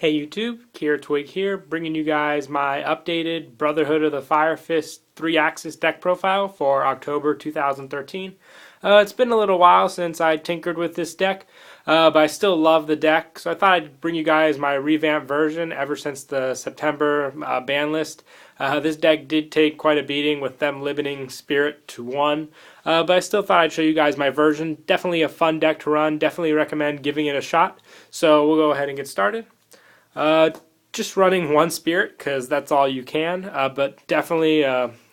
Hey YouTube, Kier Twig here, bringing you guys my updated Brotherhood of the Fire Fist 3-axis deck profile for October 2013. It's been a little while since I tinkered with this deck, but I still love the deck, so I thought I'd bring you guys my revamped version ever since the September ban list. This deck did take quite a beating with them limiting Spirit to 1, but I still thought I'd show you guys my version. Definitely a fun deck to run, definitely recommend giving it a shot, so we'll go ahead and get started. Just running one Spirit because that's all you can, but definitely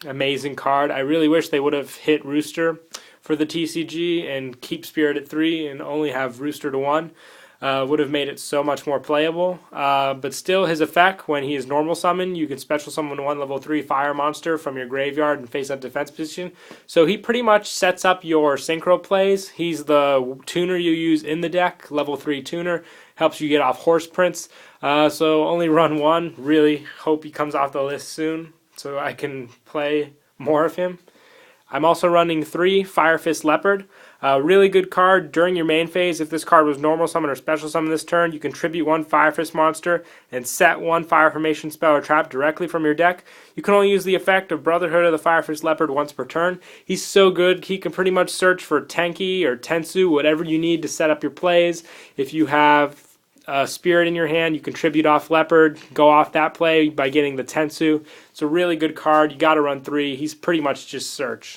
amazing card. I really wish they would have hit Rooster for the TCG and keep Spirit at 3 and only have Rooster to 1. Would have made it so much more playable. But still, his effect, when he is normal summon, you can special summon one level 3 fire monster from your graveyard and face up defense position. So he pretty much sets up your synchro plays. He's the tuner you use in the deck, level 3 tuner. Helps you get off Horse Prince. So only run one. Really hope he comes off the list soon so I can play more of him. I'm also running 3 Fire Fist Leopard. Really good card during your main phase. If this card was normal summon or special summon this turn, you contribute 1 Fire Fist monster and set 1 Fire Formation spell or trap directly from your deck. You can only use the effect of Brotherhood of the Fire Fist Leopard once per turn. He's so good, he can pretty much search for Tenki or Tensu, whatever you need to set up your plays. If you have Spirit in your hand, you contribute off Leopard, go off that play by getting the Tensu. It's a really good card. You got to run 3. He's pretty much just search.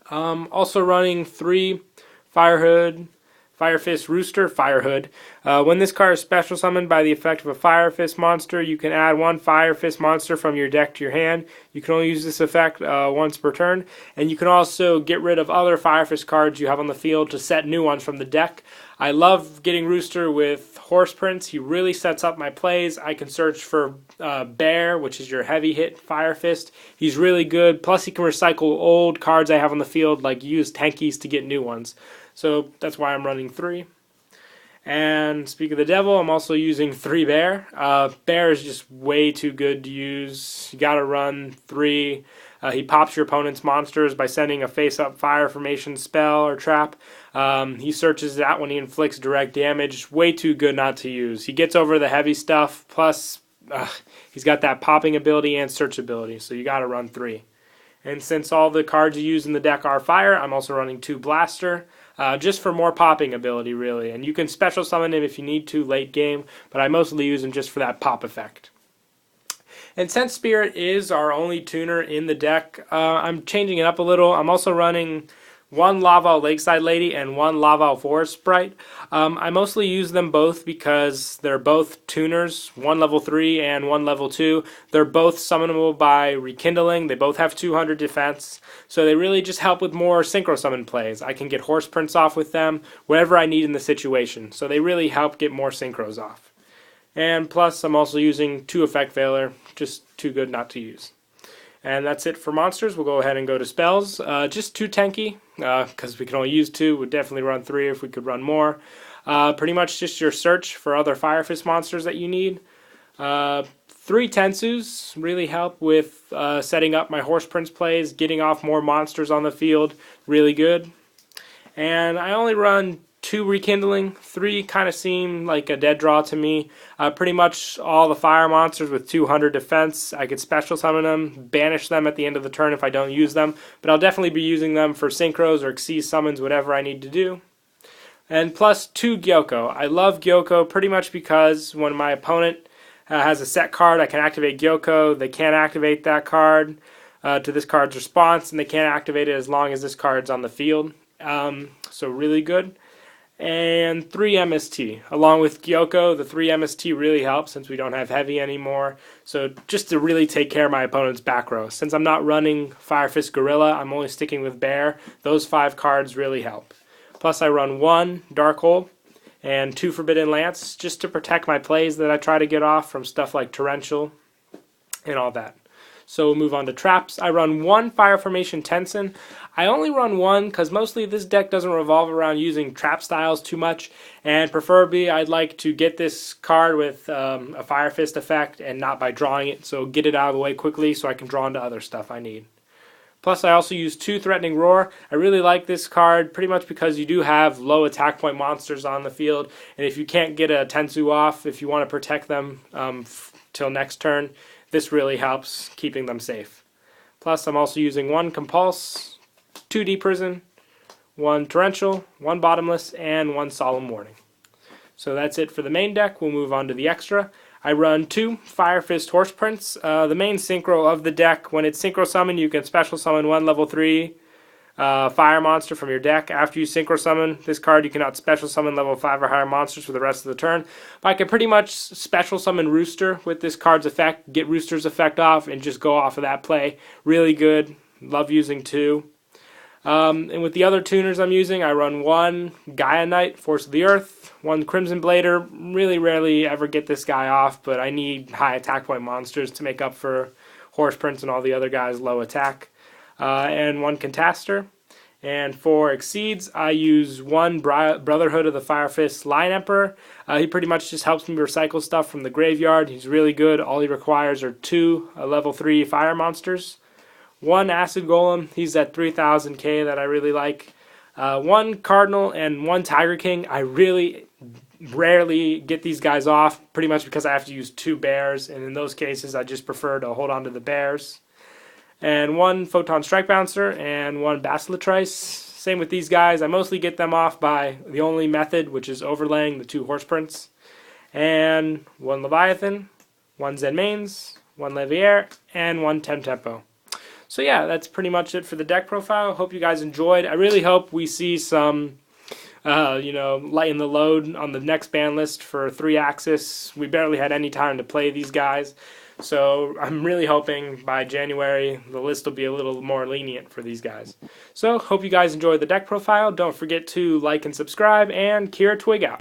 Also running 3 Fire Fist Rooster, Firehood. When this card is special summoned by the effect of a Fire Fist monster, you can add 1 Fire Fist monster from your deck to your hand. You can only use this effect once per turn, and you can also get rid of other Fire Fist cards you have on the field to set new ones from the deck. I love getting Rooster with Horse Prince. He really sets up my plays. I can search for Bear, which is your heavy hit Fire Fist. He's really good. Plus, he can recycle old cards I have on the field, like use Tenkis to get new ones. So that's why I'm running 3. And speak of the devil, I'm also using 3 Bear. Bear is just way too good to use. You gotta run 3. He pops your opponent's monsters by sending a face-up fire formation spell or trap. He searches that when he inflicts direct damage. Way too good not to use. He gets over the heavy stuff, plus he's got that popping ability and search ability, so you gotta run 3. And since all the cards you use in the deck are fire, I'm also running 2 Blaster. Just for more popping ability, really. And you can special summon him if you need to late game, but I mostly use him just for that pop effect. And since Spirit is our only tuner in the deck, I'm changing it up a little. I'm also running 1 Laval Lakeside Lady and 1 Laval Forest Sprite. I mostly use them both because they're both tuners, 1 level 3 and 1 level 2. They're both summonable by Rekindling. They both have 200 defense, so they really just help with more synchro summon plays. I can get Horse Prince off with them, whatever I need in the situation, so they really help get more synchros off. And plus, I'm also using 2 Effect Veiler, just too good not to use. And that's it for monsters. We'll go ahead and go to spells. Just 2 Tenki, because we can only use 2. We'd definitely run 3 if we could run more. Pretty much just your search for other Fire Fist monsters that you need. 3 Tensus really help with setting up my Horse Prince plays, getting off more monsters on the field. Really good. And I only run 2 Rekindling. 3 kind of seem like a dead draw to me. Pretty much all the fire monsters with 200 defense. I could special summon them, banish them at the end of the turn if I don't use them. But I'll definitely be using them for synchros or Xyz summons, whatever I need to do. And plus 2 Gyoko. I love Gyoko pretty much because when my opponent has a set card, I can activate Gyoko. They can't activate that card to this card's response, and they can't activate it as long as this card's on the field. So really good. And 3 MST. Along with Gyoko, the 3 MST really helps since we don't have heavy anymore. So just to really take care of my opponent's back row. Since I'm not running Fire Fist Gorilla, I'm only sticking with Bear. Those 5 cards really help. Plus I run 1 Dark Hole and 2 Forbidden Lance just to protect my plays that I try to get off from stuff like Torrential and all that. So we'll move on to traps. I run 1 Fire Formation Tensen. I only run 1 because mostly this deck doesn't revolve around using trap styles too much, and preferably I'd like to get this card with a Fire Fist effect and not by drawing it, so get it out of the way quickly so I can draw into other stuff I need. Plus, I also use 2 Threatening Roar. I really like this card pretty much because you do have low attack point monsters on the field, and if you can't get a Tensu off, if you want to protect them till next turn, this really helps keeping them safe. Plus, I'm also using 1 Compulse, 2 Deep Prison, 1 Torrential, 1 Bottomless, and 1 Solemn Warning. So that's it for the main deck. We'll move on to the extra. I run 2 Fire Fist Horse Prints. The main synchro of the deck, when it's synchro summoned, you can special summon 1 level 3 fire monster from your deck. After you synchro summon this card, you cannot special summon level 5 or higher monsters for the rest of the turn. But I can pretty much special summon Rooster with this card's effect, get Rooster's effect off, and just go off of that play. Really good. Love using 2. And with the other tuners I'm using, I run 1 Gaia Knight, Force of the Earth, 1 Crimson Blader. Really rarely ever get this guy off, but I need high attack point monsters to make up for Horse Prince and all the other guys' low attack. And 1 Contaster. And for Exceeds, I use 1 Brotherhood of the Fire Fist Lion Emperor. He pretty much just helps me recycle stuff from the graveyard. He's really good. All he requires are 2 level 3 fire monsters. 1 Acid Golem, he's at 3000k that I really like. 1 Cardinal and 1 Tiger King. I really rarely get these guys off, pretty much because I have to use 2 bears, and in those cases I just prefer to hold on to the bears. And 1 Photon Strike Bouncer and 1 Basilatrice. Same with these guys. I mostly get them off by the only method, which is overlaying the 2 Horse Prints. And 1 Leviathan, 1 Zen Mains, 1 Levier, and 1 Temtempo. So yeah, that's pretty much it for the deck profile. Hope you guys enjoyed. I really hope we see some, lighten the load on the next ban list for 3-axis. We barely had any time to play these guys. So I'm really hoping by January the list will be a little more lenient for these guys. So hope you guys enjoyed the deck profile. Don't forget to like and subscribe, and Kira Twig out.